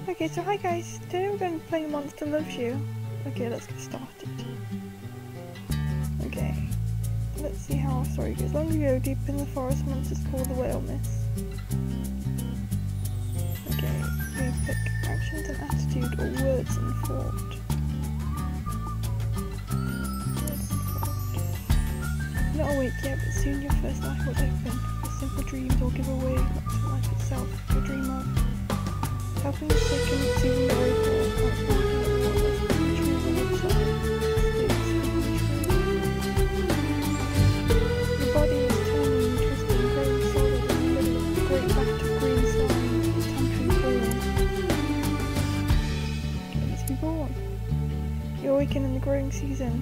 Okay, so hi guys, today we're going to be playing Monster Loves You. Okay, let's get started. Okay, let's see how our story goes. Long ago, deep in the forest, monsters called the whale miss. Okay, we pick actions and attitude or words and thought. You're not awake yet, but soon your first eye will open. Your simple dreams will give away much of life itself you dream of. Helping the sick and receiving the waker, outsmarting the waters, being true when it's Your body is turning, twisting, growing solid in the middle of a great vat of green slime. It's time to be born. Okay, let's be born. You awaken in the growing season.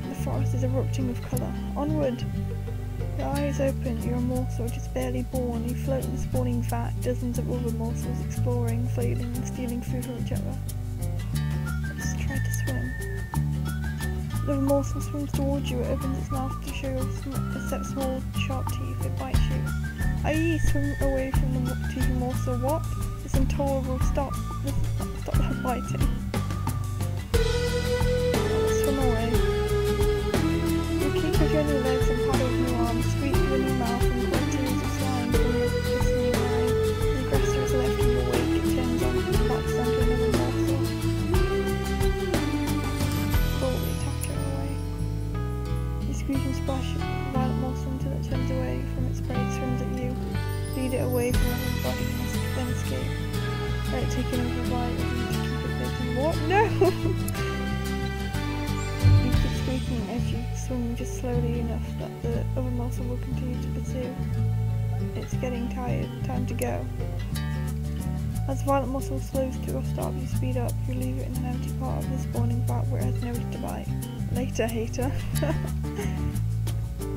The forest is erupting with colour. Onward! Your eyes open, you're a morsel just barely born. You float in the spawning vat, dozens of other morsels exploring, flailing and stealing food from each other. Let's try to swim. The morsel swims towards you, it opens its mouth to show a set of small, sharp teeth, it bites you. Aye, swim away from the teethy morsel. What? It's intolerable, stop. Stop that biting. Let's swim away. You keep your journey legs and paddle with your arms, squeak with your mouth and quantities of slime from your glistening eye. The aggressor is left in your wake, it turns on and backs onto another morsel. Boldly attack it away. You squeak and splash a violent morsel until it turns away from its prey, swims at you. Lead it away from everybody, then escape. Let it take another bite of you to keep it bitten. What? No! As you swim just slowly enough that the other morsel will continue to pursue. It's getting tired, time to go. As the violent morsel slows to a stop, you speed up, you leave it in an empty part of the spawning vat where it has nobody to bite. Later, hater.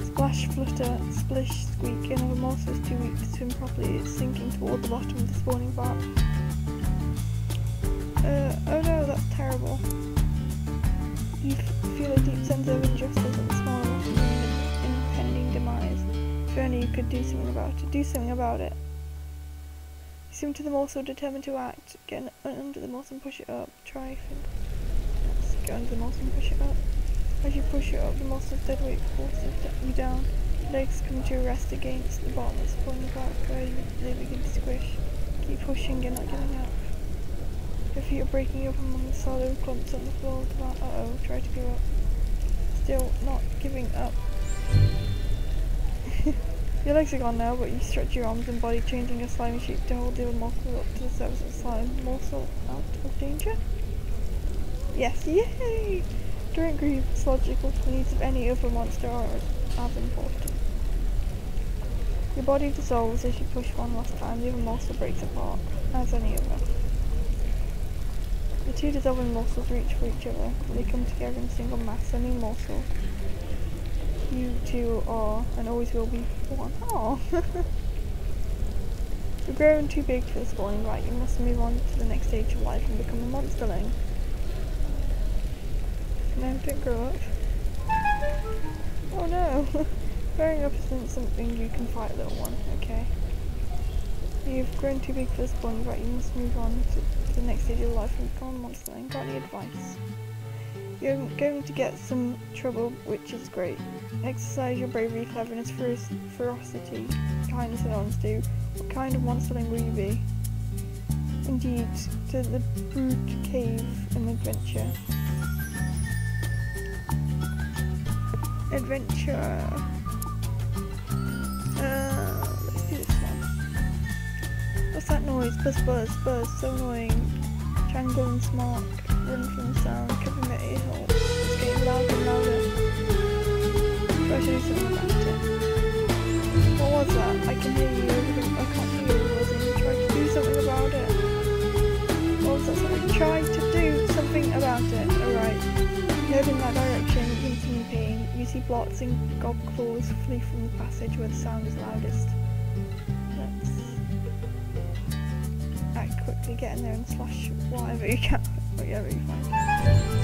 Splash, flutter, splish, squeak, another morsel is too weak to swim properly, it's sinking toward the bottom of the spawning vat. Oh no, that's terrible. You feel a deep sense of injustice and small impending demise. If only you could do something about it. Do something about it. You swim to the morsel, determined to act. Get under the morsel and push it up. Let's go under the morsel and push it up. As you push it up, the morsel's dead weight forces you down. Your legs come to rest against the bottom of the spawning vat where they begin to squish. Keep pushing, you're not giving up. Your feet are breaking up among the solid clumps on the floor of the vat. Uh-oh, try to give up. Still not giving up. Your legs are gone now, but you stretch your arms and body, changing a slimy shape to hold the other morsel up to the surface of the slime. Morsel out of danger? Yes, yay! Don't grieve, it's logical. The needs of any other monster are as important. Your body dissolves as you push one last time. The other morsel breaks apart, as any other. The two dissolving morsels reach for each other. They come together in a single mass, a new morsel. You two are, and always will be, one. Aww. You're growing too big for the spawning vat. You must move on to the next stage of life and become a monsterling. No, don't grow up. Oh no! Growing up isn't something you can fight, little one. Okay. You've grown too big for the spawning vat. You must move on to the next stage of life and become a monsterling. Got any advice? You're going to get some trouble, which is great. Exercise your bravery, cleverness, ferocity, kindness and honesty. What kind of monsterling will you be? Indeed, to the brute cave and adventure. Let's do this one. What's that noise? Buzz, buzz, buzz, so annoying. Jangle and smart, run from the sound, cover my ear hole. It's getting louder and louder. Try to do something about it. What was that? I can hear you over the... I can't hear you, buzzing. Try to do something about it. What was that? Something? Try to do something about it. Alright. You head in that direction, wincing in pain. You see blots and gob claws flee from the passage where the sound is loudest. Let's act quickly, get in there and slash whatever you can, whatever you find.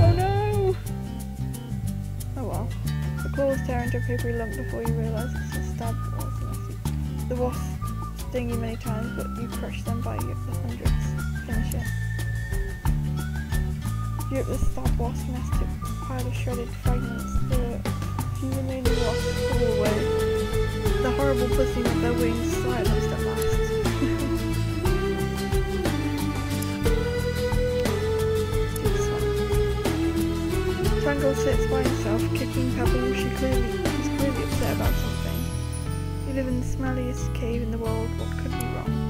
Oh no! Oh well. The claws tear into a papery lump before you realise it's a stab. The wasp sting you many times, but you crush them by the hundreds. Finish it. You up the stab wasp nest to a pile of shredded fragments. The few remaining wasps fall away. The horrible buzzing of their wings silenced at last. Jangle sits by himself, kicking pebbles. He's clearly upset about something. You live in the smelliest cave in the world. What could be wrong?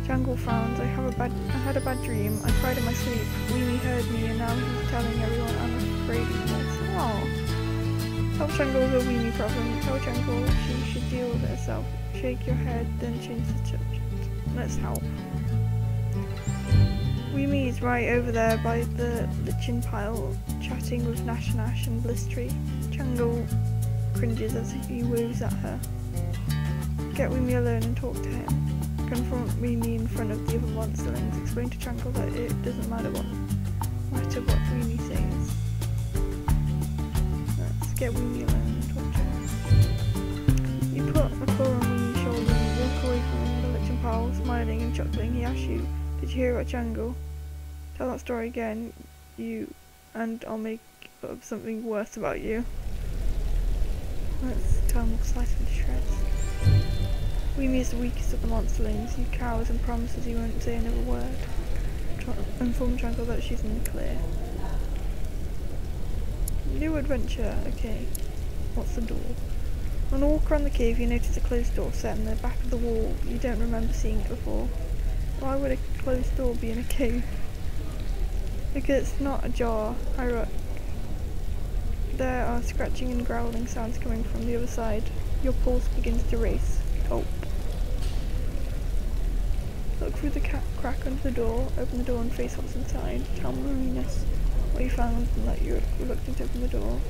Jangle frowns. I had a bad dream. I cried in my sleep. Weemy heard me, and now he's telling everyone I'm afraid of this. Oh. Tell Jangle the Weemy problem. Tell Jangle she should deal with it herself. Shake your head, then change the subject. Let's help. Weemy is right over there by the lichen pile, chatting with Nash and Blistery. Jangle cringes as he waves at her. Get Weemy alone and talk to him. Confront Weemy in front of the other monsterlings. Explain to Jangle that it doesn't matter what Weemy says. Let's get Weemy alone and talk to him. You put a claw on Weemy's shoulder and walk away from the lichen pile, smiling and chuckling. He asks you, did you hear about Jangle? Tell that story again, and I'll make up something worse about you. Let's tell him we'll slice him to shreds. Weemy is the weakest of the monsterlings. He cowers and promises he won't say another word. Inform Jangle that she's in the clear. New adventure, okay. What's the door? On a walk around the cave you notice a closed door set in the back of the wall. You don't remember seeing it before. Why would a closed door be in a cave? Because it's not ajar, Hyruck. There are scratching and growling sounds coming from the other side. Your pulse begins to race. Gulp. Look through the crack under the door, open the door and face what's inside. Tell Marinus what you found and that you're reluctant to open the door.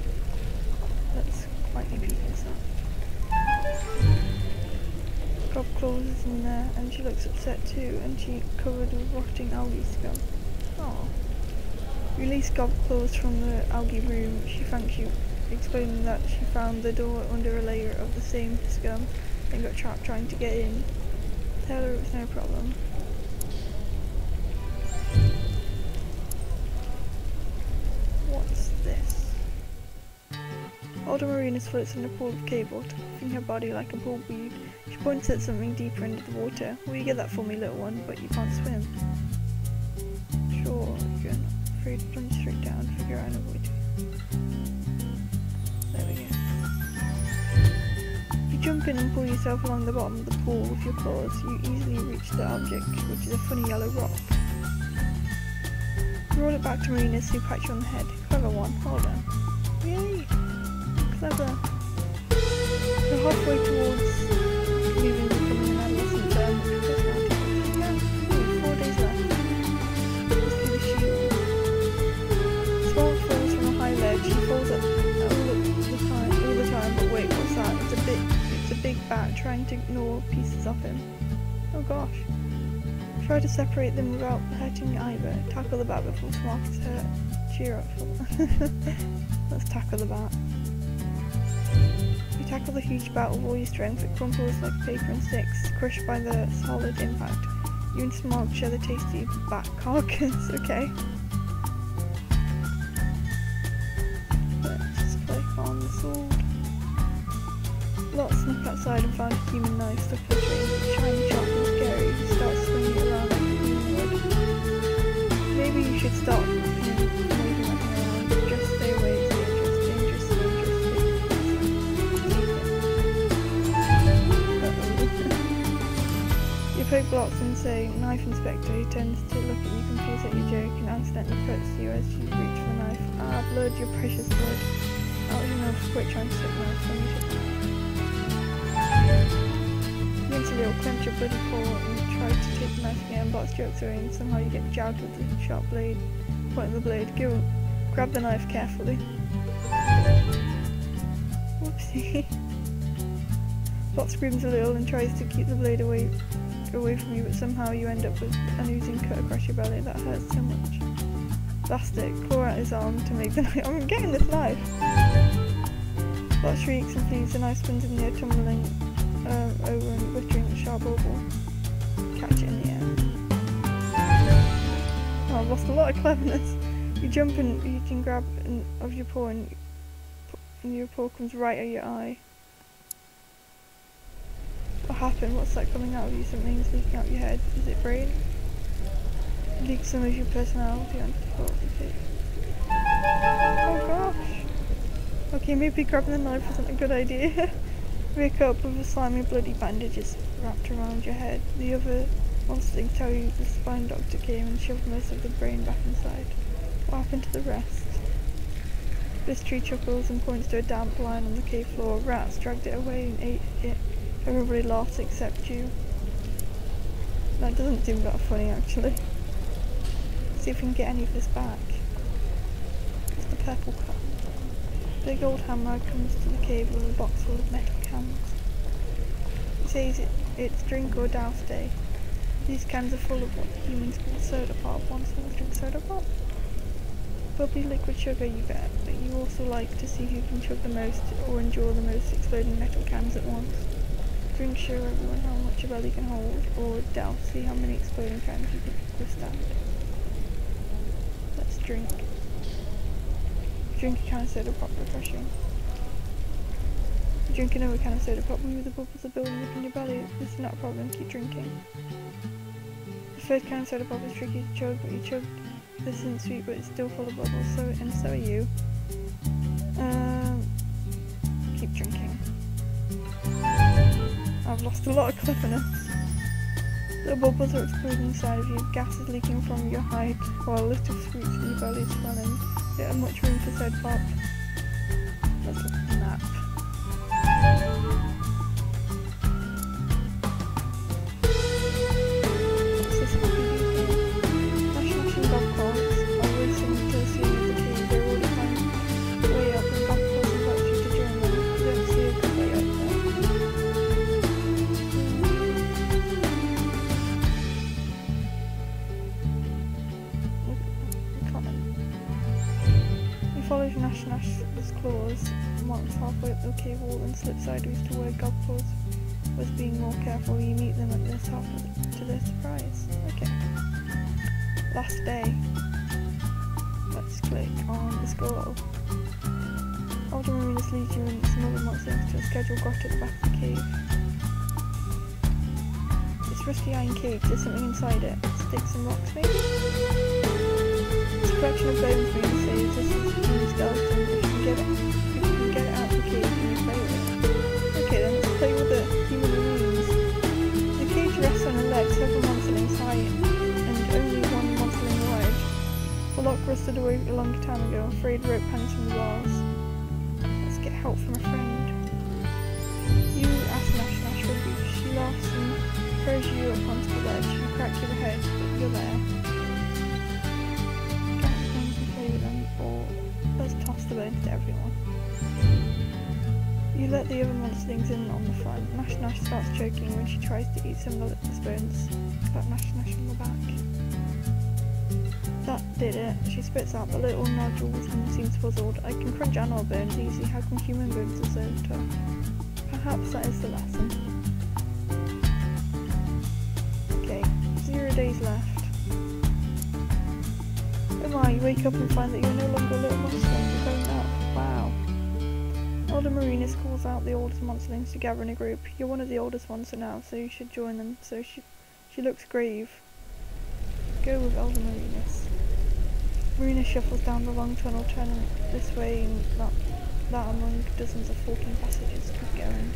Let's quietly peek inside. Gobclaws is in there and she looks upset too, and she covered with rotting algae scum. Aww. Release Gobclaws from the algae room. She thanks you, explaining that she found the door under a layer of the same scum and got trapped trying to get in. Tell her it was no problem. What's this? Older Marinus floats in a pool of cave water, moving her body like a bullweed. She points at something deeper into the water. Will you get that for me, little one? But you can't swim. Sure, you're not afraid to plunge straight down, figure out a way to. There we go. You jump in and pull yourself along the bottom of the pool with your claws. You easily reach the object, which is a funny yellow rock. Roll it back to Marinus, who pats you on the head. Clever one, hold on. Yay! Clever. You're halfway towards moving to becoming an adolescent term, which does now take yeah, 4 days left. Let's do the shield. Smoke falls from a high ledge. He falls up all the time, but wait, what's that? It's a big bat trying to gnaw pieces off him. Oh gosh. Try to separate them without hurting either. Tackle the bat before Smoke is hurt. Cheer up. Let's tackle the bat. You tackle the huge bat with all your strength. It crumples like paper and sticks, crushed by the solid impact. You and Smog share the tasty bat carcass. Okay. Let's just click on the sword. Lot snuck outside and found a human knife stuck in the tree. Shiny, sharp and scary. He starts swinging it around like a human would. Maybe you should stop waving that around. Just stay away. It's dangerous. You poke blocks and say, "Knife Inspector." He tends to look at you confused at your joke and accidentally cuts you as you reach for the knife. Ah, blood, your precious blood. Out your mouth, quit trying to stick knife when you took the knife. You instantly will clench your bloody paw and try to take the knife again, but it jerks away and somehow you get jabbed with the sharp blade. Pointing the blade, go, grab the knife carefully. Whoopsie. Bot screams a little and tries to keep the blade away from you, but somehow you end up with an oozing cut across your belly. That hurts so much. Blast it, claw out his arm to make the knife. I'm getting this knife! Bot shrieks and flees, the knife spins in the air, tumbling over and glittering a sharp bauble. Catch it in the air. Oh, I've lost a lot of cleverness. You jump and you can grab of your paw and your paw comes right at your eye. What happened? What's that coming out of you? Something's leaking out your head. Is it brain? Leak some of your personality onto the floor. Oh gosh. Okay, maybe grabbing the knife wasn't a good idea. Wake up with a slimy bloody bandages wrapped around your head. The other monsters tell you the spine doctor came and shoved most of the brain back inside. What happened to the rest? This tree chuckles and points to a damp line on the cave floor. Rats dragged it away and ate it. Everybody laughs except you. That doesn't seem that funny actually. See if we can get any of this back. It's the purple cup. Big old hammer comes to the cave with a box full of metal cans. He says it's drink or douse day. These cans are full of what humans call soda pop. Once someone drink soda pop? Bubbly liquid sugar you bet, but you also like to see who can chug the most or endure the most exploding metal cans at once. Drink show everyone how much your belly can hold, or douse, see how many exploding cans you can withstand. Let's drink. Drink a can of soda pop, refreshing. Drink another can of soda pop, move the bubbles are building up in your belly. This is not a problem, keep drinking. The first can of soda pop is tricky to chug, but you chugged. This isn't sweet, but it's still full of bubbles, and so are you. Keep drinking. I've lost a lot of cleverness. The bubbles are exploding inside of you, gas is leaking from your hide, while a little sweets in your belly is swelling. There ain't much room for soda pop. Let's nap. What's this happy detail? Nash and golf carts are racing to the ceiling of the cave. They're already climbing way up and golf carts invite you to join them. You don't see a good way up there. Follows Nash's claws, marks halfway up the cave wall and slips sideways to where Godpaws was being more careful. You meet them at the top to their surprise. Okay. Last day. Let's click on the scroll. Older Marinus leads you and some other monsters to a scheduled grotto at the back of the cave. This rusty iron cage, there's something inside it. Sticks and rocks maybe? It's a collection of bones being saved. This is human skeletons. If you can get it out of the cage, you can play with it. Okay then, let's play with the human remains. The cage rests on a ledge several monsterlings high and only one monsterling alive. The lock rusted away a long time ago. Afraid rope hangs from the walls. Let's get help from a friend. You ask Nash for you. She laughs and throws you up onto the ledge. You crack your head, but you're there. Toss the bones to everyone. You let the other monsterlings in on the front. Nash starts choking when she tries to eat some of the bones. Got Nash on the back. That did it. She spits out the little nodules and seems puzzled. I can crunch animal bones easy. How come human bones are so tough? Perhaps that is the lesson. Okay, 0 days left. You wake up and find that you're no longer a little monsterling, you're grown up. Wow. Older Marinus calls out the oldest monsterlings to gather in a group. You're one of the oldest ones now, so you should join them. So she looks grave. Go with Elder Marinus. Marinus shuffles down the long tunnel, turning this way and that among dozens of forking passages. Keep going.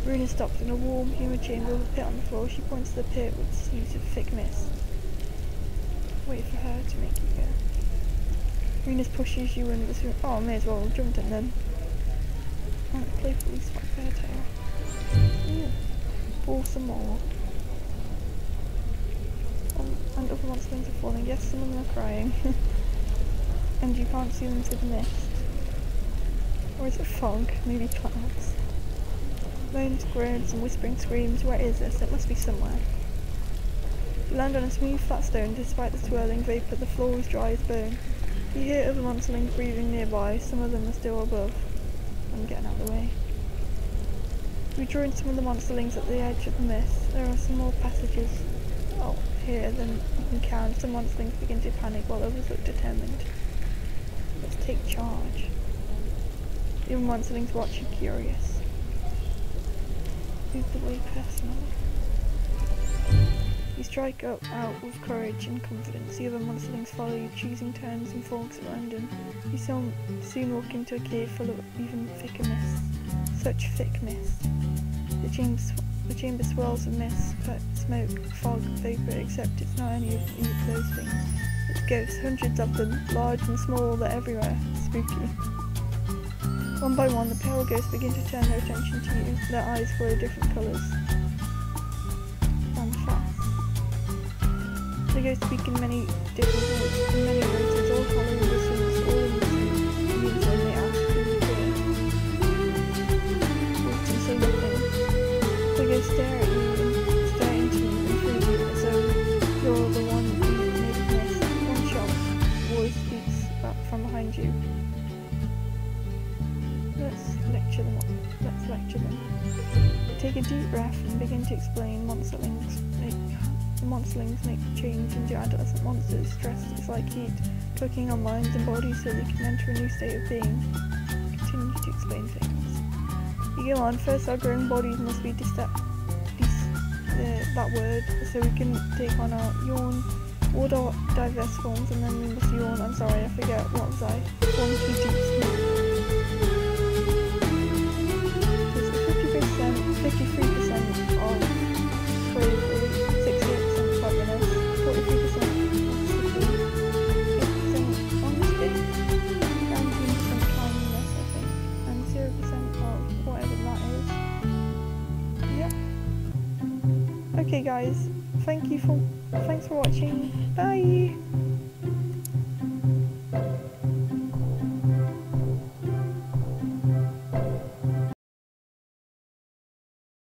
Marinus stops in a warm, humid chamber with a pit on the floor. She points to the pit with seas of thick mist. Wait for her to make you go. Marinus pushes you in this room. Oh, I may as well jump in then. Playfully spot Fairtail. Ooh. Pull some more. And other monsters are falling. Yes, some of them are crying. And you can't see them through the mist. Or is it fog? Maybe clouds. Moans, groans, and whispering screams. Where is this? It must be somewhere. You land on a smooth flat stone. Despite the swirling vapour, the floor is dry as bone. You hear other monsterlings breathing nearby. Some of them are still above. I'm getting out of the way. You join some of the monsterlings at the edge of the mist. There are some more passages. Oh, here than you can count. Some monsterlings begin to panic while others look determined. Let's take charge. The other monsterlings watch you curious. Lead the way personally. You strike out with courage and confidence. The other monsterlings follow you, choosing turns and forks at random. You soon walk into a cave full of even thicker mist. Such thick mist. The chamber swirls of mist, smoke, fog, vapour, except it's not any of those things. It's ghosts, hundreds of them, large and small, they're everywhere. Spooky. One by one, the pale ghosts begin to turn their attention to you. Their eyes glow different colours. And fast. The ghosts speak in many different voices, all hollow whistles, all in the same they ask who you are. Wait and say nothing. The ghosts stare at you and stare into you and through you as though you're the one who made of mist. One shot voice speaks from behind you. Let's lecture them. Take a deep breath and begin to explain. Monsterlings make the change into adolescent monsters. Stress is like heat, cooking on minds and bodies so they can enter a new state of being. Continue to explain things. You go on. First, our growing bodies must be that word, so we can take on our yawn, all our diverse forms, and then we must yawn. I'm sorry, I forget. What was I? 1, 2 deep sleep. 53% of bravery, 68% cleverness, 43% honesty, 8% honesty, 19% kindness, I think, and 0% of whatever that is. Yeah. Okay guys, thanks for watching. Bye!